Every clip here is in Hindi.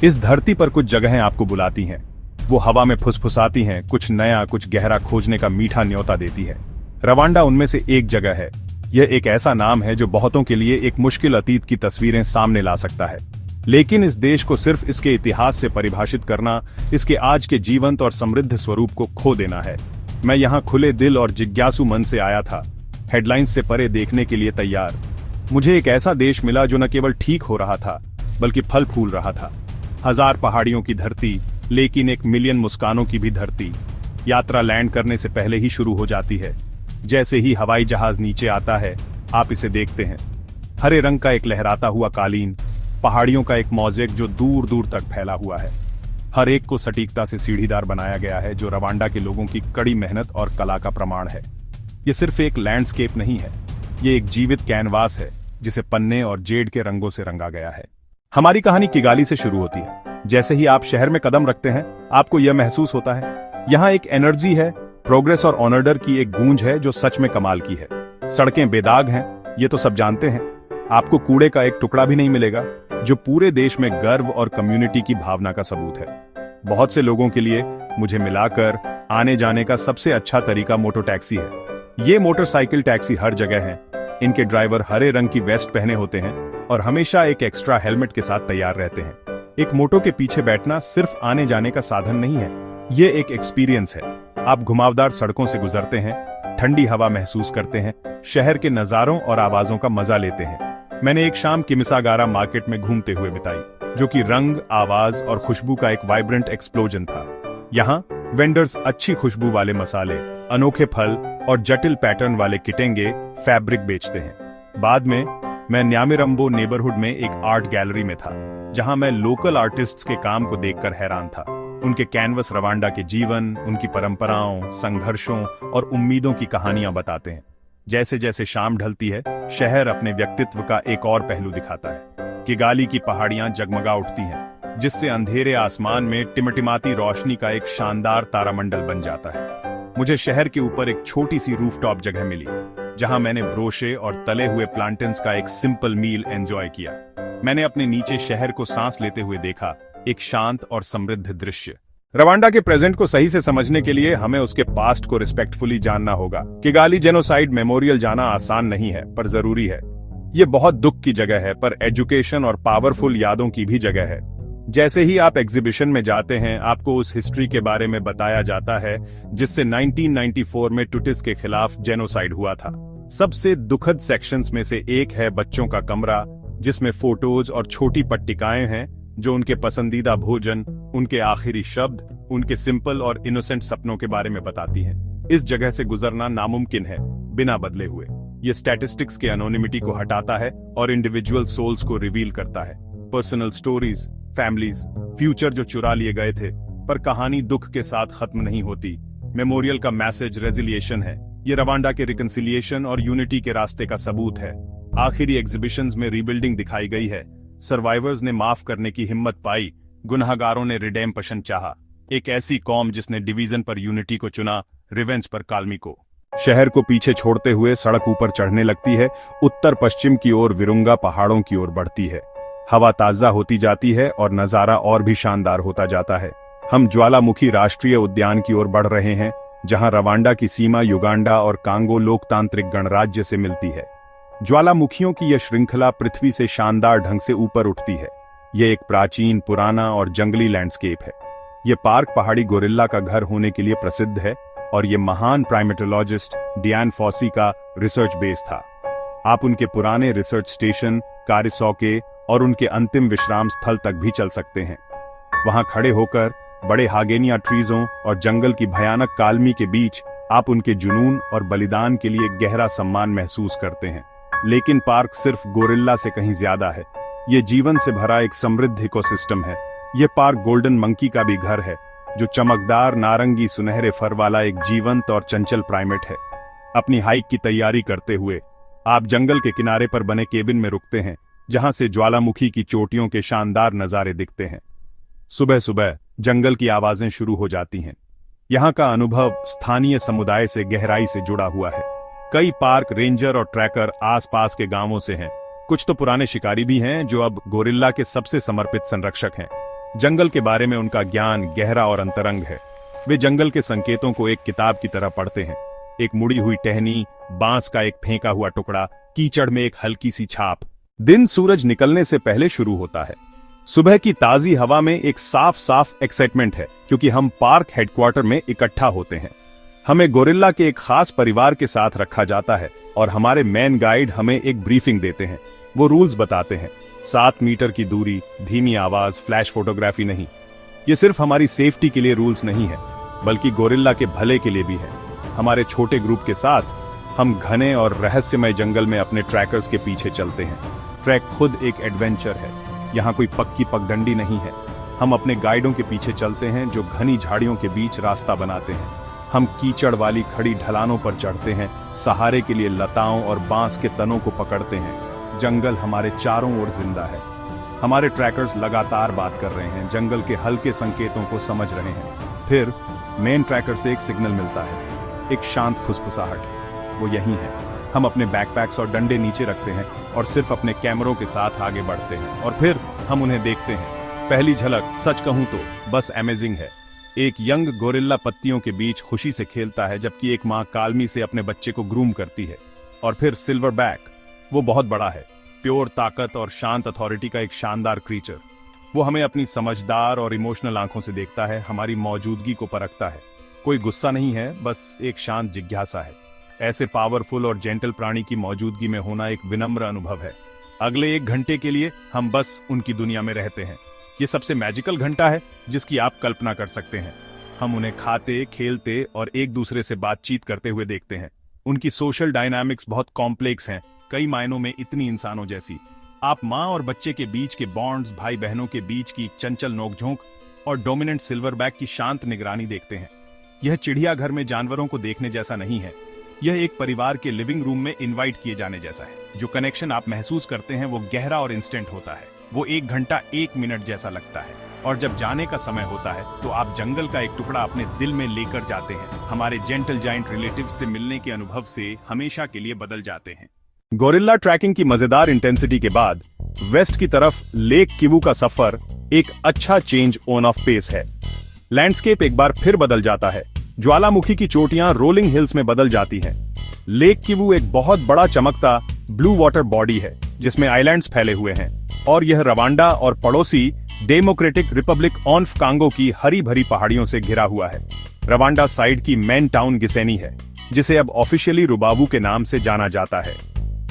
इस धरती पर कुछ जगहें आपको बुलाती हैं। वो हवा में फुसफुसाती हैं, कुछ नया, कुछ गहरा खोजने का मीठा न्योता देती है। रवांडा उनमें से एक जगह है। यह एक ऐसा नाम है जो बहुतों के लिए एक मुश्किल अतीत की तस्वीरें सामने ला सकता है। लेकिन इस देश को सिर्फ इसके इतिहास से परिभाषित करना, इसके आज के जीवंत और समृद्ध स्वरूप को खो देना है। मैं यहाँ खुले दिल और जिज्ञासु मन से आया था, हेडलाइंस से परे देखने के लिए तैयार। मुझे एक ऐसा देश मिला जो न केवल ठीक हो रहा था, बल्कि फल फूल रहा था। 1000 पहाड़ियों की धरती, लेकिन 1 मिलियन मुस्कानों की भी धरती। यात्रा लैंड करने से पहले ही शुरू हो जाती है। जैसे ही हवाई जहाज नीचे आता है, आप इसे देखते हैं। हरे रंग का एक लहराता हुआ कालीन, पहाड़ियों का एक मोज़ेक जो दूर दूर तक फैला हुआ है। हर एक को सटीकता से सीढ़ीदार बनाया गया है, जो रवांडा के लोगों की कड़ी मेहनत और कला का प्रमाण है। ये सिर्फ एक लैंडस्केप नहीं है, ये एक जीवित कैनवास है जिसे पन्ने और जेड के रंगों से रंगा गया है। हमारी कहानी किगाली से शुरू होती है। जैसे ही आप शहर में कदम रखते हैं, आपको यह महसूस होता है, यहाँ एक एनर्जी है, प्रोग्रेस और ऑर्डर की एक गूंज है जो सच में कमाल की है। सड़कें बेदाग हैं, ये तो सब जानते हैं। आपको कूड़े का एक टुकड़ा भी नहीं मिलेगा, जो पूरे देश में गर्व और कम्युनिटी की भावना का सबूत है। बहुत से लोगों के लिए मुझे मिलाकर आने जाने का सबसे अच्छा तरीका मोटो टैक्सी है। ये मोटरसाइकिल टैक्सी हर जगह है। इनके ड्राइवर हरे रंग की वेस्ट पहने होते हैं और हमेशा एक एक्स्ट्रा हेलमेट के साथ तैयार रहते हैं। एक मोटो के पीछे बैठना सिर्फ आने जाने का साधन नहीं है, ये एक एक्सपीरियंस है। आप घुमावदार सड़कों से गुजरते हैं, ठंडी हवा महसूस करते हैं, शहर के नजारों और आवाजों का मजा लेते हैं। मैंने एक शाम किमिसागारा मार्केट में घूमते हुए बिताई, जो कि रंग, आवाज और खुशबू का एक वाइब्रेंट एक्सप्लोजन था। यहाँ वेंडर्स अच्छी खुशबू वाले मसाले, अनोखे फल और जटिल पैटर्न वाले किटेंगे फैब्रिक बेचते हैं। बाद में मैं न्यामिरंबो नेबरहुड में एक आर्ट गैलरी में था, जहां मैं लोकल आर्टिस्ट्स के काम को देखकर हैरान था। उनके कैनवस रवांडा के जीवन, उनकी परंपराओं, संघर्षों और उम्मीदों की कहानियां बताते हैं। जैसे जैसे शाम ढलती है, शहर अपने व्यक्तित्व का एक और पहलू दिखाता है। किगाली की पहाड़ियां जगमगा उठती हैं, जिससे अंधेरे आसमान में टिमटिमाती रोशनी का एक शानदार तारामंडल बन जाता है। मुझे शहर के ऊपर एक छोटी सी रूफटॉप जगह मिली, जहां मैंने ब्रोशे और तले हुए प्लांटेन्स का एक सिंपल मील एंजॉय किया। मैंने अपने नीचे शहर को सांस लेते हुए देखा, एक शांत और समृद्ध दृश्य। रवांडा के प्रेजेंट को सही से समझने के लिए हमें उसके पास्ट को रिस्पेक्टफुली जानना होगा। किगाली जेनोसाइड मेमोरियल जाना आसान नहीं है, पर जरूरी है। ये बहुत दुख की जगह है, पर एजुकेशन और पावरफुल यादों की भी जगह है। जैसे ही आप एग्जीबिशन में जाते हैं, आपको उस हिस्ट्री के बारे में बताया जाता है जिससे 1994 में टुटिस के खिलाफ जेनोसाइड हुआ था। सबसे दुखद सेक्शंस में से एक है बच्चों का कमरा, जिसमें फोटोज और छोटी पट्टिकाएं हैं जो उनके पसंदीदा भोजन, उनके आखिरी शब्द, उनके सिंपल और इनोसेंट सपनों के बारे में बताती हैं। इस जगह से गुजरना नामुमकिन है, बिना बदले हुए। ये स्टैटिस्टिक्स के एनोनिमिटी को हटाता है और इंडिविजुअल सोल्स को रिवील करता है। पर्सनल स्टोरीज, फैमिलीज, फ्यूचर जो चुरा लिए गए थे। पर कहानी दुख के साथ खत्म नहीं होती। मेमोरियल का मैसेज रेजिलिएशन है। ये रवांडा के रिकंसिलिएशन और यूनिटी के रास्ते का सबूत है। आखिरी एग्जीबिशंस में रीबिल्डिंग दिखाई गई है। सर्वाइवर्स ने माफ करने की हिम्मत पाई, गुनहगारों ने रिडेम्पशन चाहा। एक ऐसी कौम जिसने डिवीजन पर यूनिटी को चुना, रिवेंज पर काल्मी को। शहर को पीछे छोड़ते हुए सड़क ऊपर चढ़ने लगती है, उत्तर पश्चिम की ओर विरुंगा पहाड़ों की ओर बढ़ती है। हवा ताजा होती जाती है और नजारा और भी शानदार होता जाता है। हम ज्वालामुखी राष्ट्रीय उद्यान की ओर बढ़ रहे हैं, जहां रवांडा की सीमा युगांडा और कांगो लोकतांत्रिक गणराज्य से मिलती है। ज्वालामुखियों की यह श्रृंखला पृथ्वी से शानदार ढंग से ऊपर उठती है। यह एक प्राचीन, पुराना और जंगली लैंडस्केप है। यह पार्क पहाड़ी गोरिल्ला का घर होने के लिए प्रसिद्ध है और यह महान प्राइमेटोलॉजिस्ट डियान फॉसी का रिसर्च बेस था। आप उनके पुराने रिसर्च स्टेशन, कारिसौके और उनके अंतिम विश्राम स्थल तक भी चल सकते हैं। वहां खड़े होकर बड़े हागेनिया ट्रीजों और जंगल की भयानक काल्मी के बीच आप उनके जुनून और बलिदान के लिए गहरा सम्मान महसूस करते हैं। लेकिन पार्क सिर्फ गोरिल्ला से कहीं ज्यादा है। ये जीवन से भरा एक समृद्ध इकोसिस्टम है। ये पार्क गोल्डन मंकी का भी घर है, जो चमकदार नारंगी सुनहरे फर वाला एक जीवंत और चंचल प्राइमेट है। अपनी हाइक की तैयारी करते हुए आप जंगल के किनारे पर बने केबिन में रुकते हैं, जहां से ज्वालामुखी की चोटियों के शानदार नजारे दिखते हैं। सुबह सुबह जंगल की आवाजें शुरू हो जाती हैं। यहाँ का अनुभव स्थानीय समुदाय से गहराई से जुड़ा हुआ है। कई पार्क रेंजर और ट्रैकर आसपास के गांवों से हैं। कुछ तो पुराने शिकारी भी हैं जो अब गोरिल्ला के सबसे समर्पित संरक्षक हैं। जंगल के बारे में उनका ज्ञान गहरा और अंतरंग है। वे जंगल के संकेतों को एक किताब की तरह पढ़ते हैं। एक मुड़ी हुई टहनी, बांस का एक फेंका हुआ टुकड़ा, कीचड़ में एक हल्की सी छाप। दिन सूरज निकलने से पहले शुरू होता है। सुबह की ताजी हवा में एक साफ साफ एक्साइटमेंट है, क्योंकि हम पार्क हेडक्वार्टर में इकट्ठा होते हैं। हमें गोरिल्ला के एक खास परिवार के साथ रखा जाता है और हमारे मैन गाइड हमें एक ब्रीफिंग देते हैं। वो रूल्स बताते हैं। 7 मीटर की दूरी, धीमी आवाज, फ्लैश फोटोग्राफी नहीं। ये सिर्फ हमारी सेफ्टी के लिए रूल्स नहीं है, बल्कि गोरिल्ला के भले के लिए भी है। हमारे छोटे ग्रुप के साथ हम घने और रहस्यमय जंगल में अपने ट्रैकर्स के पीछे चलते हैं। ट्रैक खुद एक एडवेंचर है। यहाँ कोई पक्की पगडंडी नहीं है। हम अपने गाइडों के पीछे चलते हैं, जो घनी झाड़ियों के बीच रास्ता बनाते हैं। हम कीचड़ वाली खड़ी ढलानों पर चढ़ते हैं, सहारे के लिए लताओं और बांस के तनों को पकड़ते हैं। जंगल हमारे चारों ओर जिंदा है। हमारे ट्रैकर्स लगातार बात कर रहे हैं, जंगल के हल्के संकेतों को समझ रहे हैं। फिर मेन ट्रैकर से एक सिग्नल मिलता है, एक शांत फुसफुसाहट। वो यही है। हम अपने बैकपैक्स और डंडे नीचे रखते हैं और सिर्फ अपने कैमरों के साथ आगे बढ़ते हैं, और फिर हम उन्हें देखते हैं। पहली झलक, सच कहूं तो बस अमेजिंग है। एक यंग गोरिल्ला पत्तियों के बीच खुशी से खेलता है, जबकि एक मां कालमी से अपने बच्चे को ग्रूम करती है। और फिर सिल्वरबैक, वो बहुत बड़ा है, प्योर ताकत और शांत अथॉरिटी का एक शानदार क्रीचर। वो हमें अपनी समझदार और इमोशनल आंखों से देखता है, हमारी मौजूदगी को परखता है। कोई गुस्सा नहीं है, बस एक शांत जिज्ञासा है। ऐसे पावरफुल और जेंटल प्राणी की मौजूदगी में होना एक विनम्र अनुभव है। अगले 1 घंटे के लिए हम बस उनकी दुनिया में रहते हैं। ये सबसे मैजिकल घंटा है जिसकी आप कल्पना कर सकते हैं। हम उन्हें खाते, खेलते और एक दूसरे से बातचीत करते हुए देखते हैं। उनकी सोशल डायनामिक्स बहुत कॉम्प्लेक्स हैं, कई मायनों में इतनी इंसानों जैसी। आप माँ और बच्चे के बीच के बॉन्ड्स, भाई बहनों के बीच की चंचल नोकझोंक और डोमिनेंट सिल्वरबैक की शांत निगरानी देखते हैं। यह चिड़ियाघर में जानवरों को देखने जैसा नहीं है। यह एक परिवार के लिविंग रूम में इनवाइट किए जाने जैसा है। जो कनेक्शन आप महसूस करते हैं वो गहरा और इंस्टेंट होता है। वो 1 घंटा 1 मिनट जैसा लगता है, और जब जाने का समय होता है तो आप जंगल का एक टुकड़ा अपने दिल में लेकर जाते हैं। हमारे जेंटल जायंट रिलेटिव्स से मिलने के अनुभव से हमेशा के लिए बदल जाते हैं। गोरिल्ला ट्रैकिंग की मजेदार इंटेंसिटी के बाद वेस्ट की तरफ लेक किवू का सफर एक अच्छा चेंज ऑन ऑफ पेस है। लैंडस्केप एक बार फिर बदल जाता है। ज्वालामुखी की चोटियां रोलिंग हिल्स में बदल जाती हैं। लेक किवू एक बहुत बड़ा चमकता ब्लू वाटर बॉडी है, जिसमें आइलैंड्स फैले हुए हैं, और यह रवांडा और पड़ोसी डेमोक्रेटिक रिपब्लिक ऑफ कांगो की हरी भरी पहाड़ियों से घिरा हुआ है। रवांडा साइड की मेन टाउन गिसेनी है, जिसे अब ऑफिशियली रुबाबू के नाम से जाना जाता है।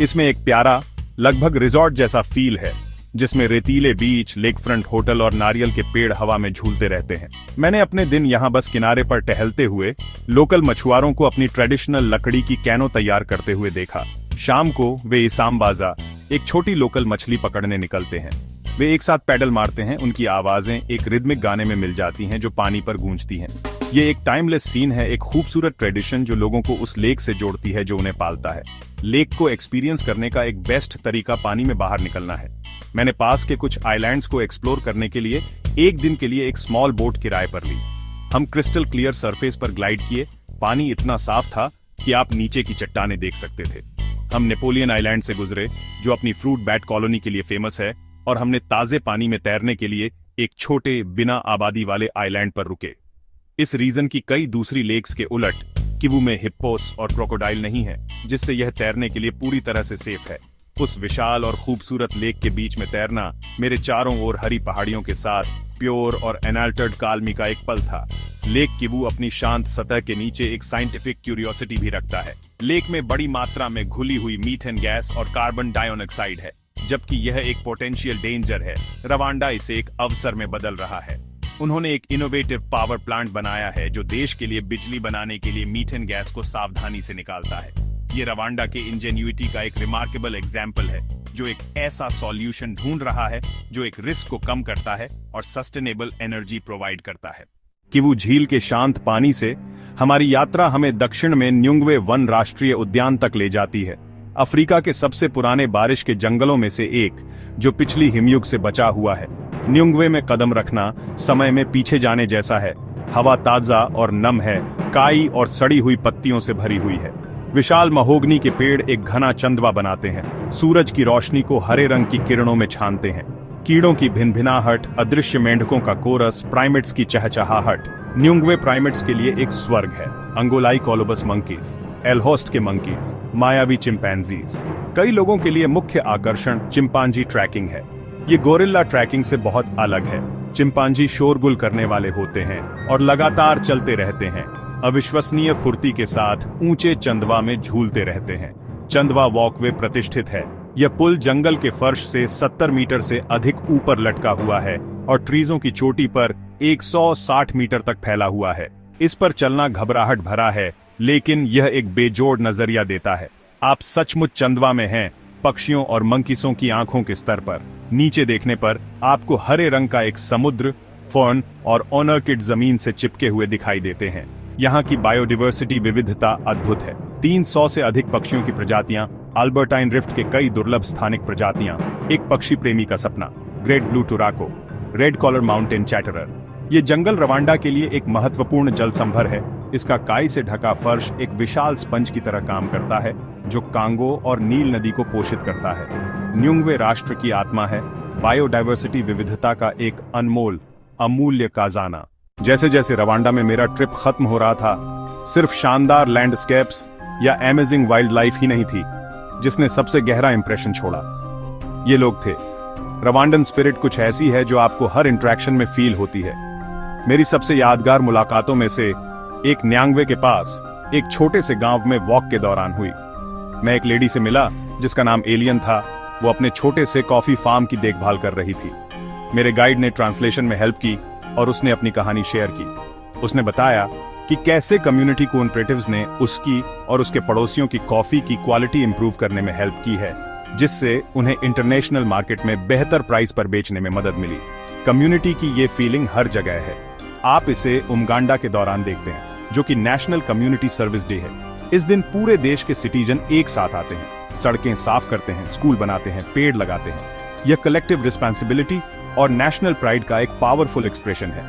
इसमें एक प्यारा, लगभग रिजॉर्ट जैसा फील है, जिसमें रेतीले बीच, लेक फ्रंट होटल और नारियल के पेड़ हवा में झूलते रहते हैं। मैंने अपने दिन यहाँ बस किनारे पर टहलते हुए लोकल मछुआरों को अपनी ट्रेडिशनल लकड़ी की कैनो तैयार करते हुए देखा। शाम को वे इसामबाजा, एक छोटी लोकल मछली पकड़ने निकलते हैं। वे एक साथ पैडल मारते हैं। उनकी आवाजें एक रिदमिक गाने में मिल जाती हैं जो पानी पर गूंजती हैं। ये एक टाइमलेस सीन है, एक खूबसूरत ट्रेडिशन जो लोगों को उस लेक से जोड़ती है जो उन्हें पालता है। लेक को एक्सपीरियंस करने का एक बेस्ट तरीका पानी में बाहर निकलना है। मैंने पास के कुछ आइलैंड्स को एक्सप्लोर करने के लिए 1 दिन के लिए एक स्मॉल बोट किराए पर ली। हम क्रिस्टल क्लियर सरफेस पर ग्लाइड किए। पानी इतना साफ था कि आप नीचे की चट्टानें देख सकते थे। हम नेपोलियन आइलैंड से गुजरे, जो अपनी फ्रूट बैट कॉलोनी के लिए फेमस है, और हमने ताजे पानी में तैरने के लिए एक छोटे बिना आबादी वाले आइलैंड पर रुके। इस रीजन की कई दूसरी लेक्स के उलट किवू में हिप्पोस और क्रोकोडाइल नहीं है, जिससे यह तैरने के लिए पूरी तरह से सेफ है। उस विशाल और खूबसूरत लेक के बीच में तैरना मेरे चारों ओर हरी पहाड़ियों के साथ प्योर और एनाल्टर्ड काल्मी का एक पल था। लेक किवू अपनी शांत सतह के नीचे एक साइंटिफिक क्यूरियोसिटी भी रखता है। लेक में बड़ी मात्रा में घुली हुई मीथेन गैस और कार्बन डाइऑक्साइड है, जबकि यह एक पोटेंशियल डेंजर है। रवांडा इसे एक अवसर में बदल रहा है। उन्होंने एक इनोवेटिव पावर प्लांट बनाया है जो देश के लिए बिजली बनाने के लिए मीथेन गैस को सावधानी से निकालता है। ये रवांडा के इंजेन्युइटी का एक रिमार्केबल एग्जाम्पल है, जो एक ऐसा सॉल्यूशन ढूंढ रहा है जो एक रिस्क को कम करता है और सस्टेनेबल एनर्जी प्रोवाइड करता है। किवू झील के शांत पानी से हमारी यात्रा हमें दक्षिण में न्युंगवे वन राष्ट्रीय उद्यान तक ले जाती है। अफ्रीका के सबसे पुराने बारिश के जंगलों में से एक, जो पिछली हिमयुग से बचा हुआ है। न्युंगवे में कदम रखना समय में पीछे जाने जैसा है। हवा ताजा और नम है, काई और सड़ी हुई पत्तियों से भरी हुई है। विशाल महोगनी के पेड़ एक घना चंदवा बनाते हैं, सूरज की रोशनी को हरे रंग की किरणों में छानते हैं। कीड़ों की भिनभिनाहट, अदृश्य मेंढकों का कोरस, प्राइमेट्स की चहचहाहट न्यूंगवे प्राइमेट्स के लिए एक स्वर्ग है। अंगोलाई कोलोबस मंकीज, एलहोस्ट के मंकीज, मायावी चिंपैंजीज। कई लोगों के लिए मुख्य आकर्षण चिंपांजी ट्रैकिंग है। ये गोरिल्ला ट्रैकिंग से बहुत अलग है। चिंपांजी शोरगुल करने वाले होते हैं और लगातार चलते रहते हैं। अविश्वसनीय फुर्ती के साथ ऊंचे चंदवा में झूलते रहते हैं। चंदवा वॉकवे प्रतिष्ठित है। यह पुल जंगल के फर्श से 70 मीटर से अधिक ऊपर लटका हुआ है और ट्रीजों की चोटी पर 160 मीटर तक फैला हुआ है। इस पर चलना घबराहट भरा है, लेकिन यह एक बेजोड़ नजरिया देता है। आप सचमुच चंदवा में हैं, पक्षियों और मंकीसों की आंखों के स्तर पर। नीचे देखने पर आपको हरे रंग का एक समुद्र, फर्न और ऑनर्किड जमीन से चिपके हुए दिखाई देते हैं। यहाँ की बायोडिवर्सिटी विविधता अद्भुत है। 300 से अधिक पक्षियों की प्रजातियां, अल्बर्टाइन रिफ्ट के कई दुर्लभ स्थानिक प्रजातियां, एक पक्षी प्रेमी का सपना, great blue turaco, red collar mountain chatterer. ये जंगल रवांडा के लिए एक महत्वपूर्ण जल संभर है। इसका काई से ढका फर्श एक विशाल स्पंज की तरह काम करता है, जो कांगो और नील नदी को पोषित करता है। न्यूंगवे राष्ट्र की आत्मा है, बायोडायवर्सिटी विविधता का एक अनमोल अमूल्य खजाना। जैसे जैसे रवांडा में मेरा ट्रिप खत्म हो रहा था, सिर्फ शानदार लैंडस्केप्स या अमेजिंग वाइल्ड लाइफ ही नहीं थी जिसने सबसे गहरा इंप्रेशन छोड़ा। ये लोग थे। रवांडन स्पिरिट कुछ ऐसी है जो आपको हर इंटरेक्शन में फील होती है। मेरी सबसे यादगार मुलाकातों में से एक न्यांगवे के पास एक छोटे से गांव में वॉक के दौरान हुई। मैं एक लेडी से मिला जिसका नाम एलियन था। वो अपने छोटे से कॉफी फार्म की देखभाल कर रही थी। मेरे गाइड ने ट्रांसलेशन में हेल्प की और उसने अपनी कहानी शेयर की। उसने बताया कि कैसे कम्युनिटी कोऑपरेटिव्स ने उसकी और उसके पड़ोसियों की कॉफी की क्वालिटी इंप्रूव करने में हेल्प की है, जिससे उन्हें इंटरनेशनल मार्केट में बेहतर प्राइस पर बेचने में मदद मिली। कम्युनिटी की ये फीलिंग हर जगह है। आप इसे उमगांडा के दौरान देखते हैं, जो कि नेशनल कम्युनिटी सर्विस डे है। इस दिन पूरे देश के सिटीजन एक साथ आते हैं, सड़कें साफ करते हैं, स्कूल बनाते हैं, पेड़ लगाते हैं। यह कलेक्टिव रिस्पांसिबिलिटी और नेशनल प्राइड का एक पावरफुल एक्सप्रेशन है।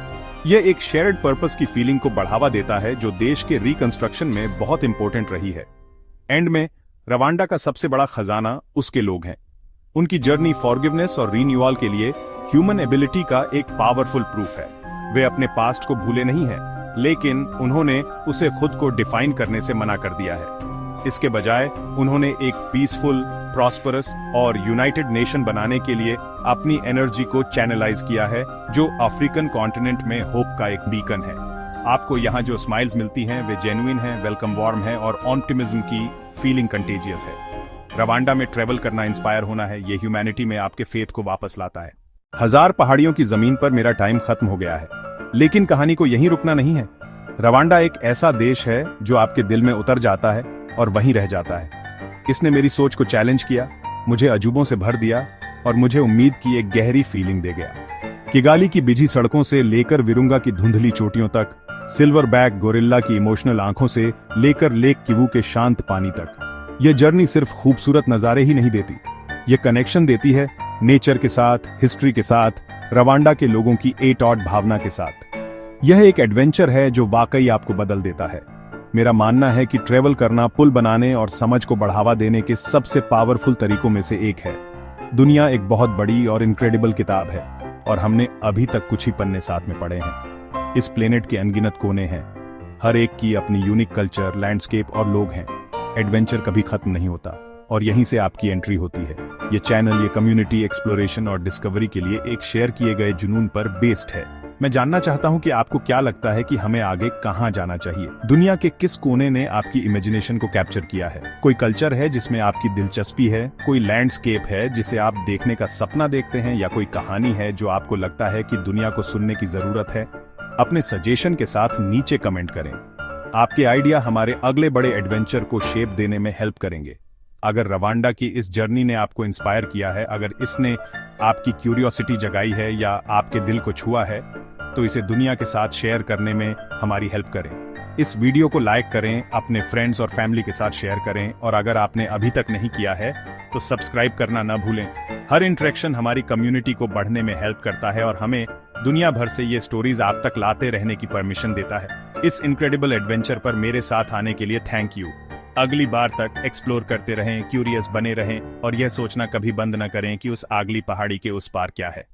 यह एक शेयर्ड पर्पस की फीलिंग को बढ़ावा देता है, जो देश के रिकंस्ट्रक्शन में बहुत इंपॉर्टेंट रही है। एंड में रवांडा का सबसे बड़ा खजाना उसके लोग हैं। उनकी जर्नी फॉरगिवनेस और रीन्यूअल के लिए ह्यूमन एबिलिटी का एक पावरफुल प्रूफ है। वे अपने पास्ट को भूले नहीं हैं, लेकिन उन्होंने उसे खुद को डिफाइन करने से मना कर दिया है। इसके बजाय उन्होंने एक पीसफुल, प्रॉस्परस और यूनाइटेड नेशन बनाने के लिए अपनी एनर्जी को चैनलाइज किया है, जो अफ्रीकन कॉन्टिनेंट में होप का एक बीकन है। आपको यहाँ जो स्माइल्स मिलती हैं वे जेन्युइन हैं, वेलकम वार्म है और ऑप्टिमिज्म की फीलिंग कंटेजियस है। रवांडा में ट्रेवल करना, इंस्पायर होना है, ये ह्यूमैनिटी में आपके फेथ को वापस लाता है। 1000 पहाड़ियों की जमीन पर मेरा टाइम खत्म हो गया है, लेकिन कहानी को यहीं रुकना नहीं है। रवांडा एक ऐसा देश है जो आपके दिल में उतर जाता है और वहीं रह जाता है। इसने मेरी सोच को चैलेंज किया, मुझे अजूबों से भर दिया और मुझे उम्मीद की एक गहरी फीलिंग दे गया। किगाली की बिजी सड़कों से लेकर विरुंगा की धुंधली चोटियों तक, सिल्वरबैक गोरिल्ला की इमोशनल आंखों से लेकर लेक किवू के शांत पानी तक, यह जर्नी सिर्फ खूबसूरत नजारे ही नहीं देती, यह कनेक्शन देती है नेचर के साथ, हिस्ट्री के साथ, रवांडा के लोगों की एटॉट भावना के साथ। यह एक एडवेंचर है जो वाकई आपको बदल देता है। मेरा मानना है कि ट्रेवल करना पुल बनाने और समझ को बढ़ावा देने के सबसे पावरफुल तरीकों में से एक है। दुनिया एक बहुत बड़ी और इनक्रेडिबल किताब है और हमने अभी तक कुछ ही पन्ने साथ में पढ़े हैं। इस प्लेनेट के अनगिनत कोने हैं, हर एक की अपनी यूनिक कल्चर, लैंडस्केप और लोग हैं। एडवेंचर कभी खत्म नहीं होता और यहीं से आपकी एंट्री होती है। ये चैनल, ये कम्युनिटी एक्सप्लोरेशन और डिस्कवरी के लिए एक शेयर किए गए जुनून पर बेस्ड है। मैं जानना चाहता हूं कि आपको क्या लगता है कि हमें आगे कहां जाना चाहिए। दुनिया के किस कोने ने आपकी इमेजिनेशन को कैप्चर किया है? कोई कल्चर है जिसमें आपकी दिलचस्पी है, कोई लैंडस्केप है जिसे आप देखने का सपना देखते हैं, या कोई कहानी है जो आपको लगता है कि दुनिया को सुनने की जरूरत है? अपने सजेशन के साथ नीचे कमेंट करें। आपके आइडिया हमारे अगले बड़े एडवेंचर को शेप देने में हेल्प करेंगे। अगर रवांडा की इस जर्नी ने आपको इंस्पायर किया है, अगर इसने आपकी क्यूरियोसिटी जगाई है या आपके दिल को छुआ है, तो इसे दुनिया के साथ शेयर करने में हमारी हेल्प करें। इस वीडियो को लाइक करें, अपने फ्रेंड्स और फैमिली के साथ शेयर करें, और अगर आपने अभी तक नहीं किया है तो सब्सक्राइब करना न भूलें। हर इंटरेक्शन हमारी कम्युनिटी को बढ़ने में हेल्प करता है और हमें दुनिया भर से ये स्टोरीज आप तक लाते रहने की परमिशन देता है। इस इनक्रेडिबल एडवेंचर पर मेरे साथ आने के लिए थैंक यू। अगली बार तक एक्सप्लोर करते रहें, क्यूरियस बने रहें और यह सोचना कभी बंद न करें कि उस अगली पहाड़ी के उस पार क्या है।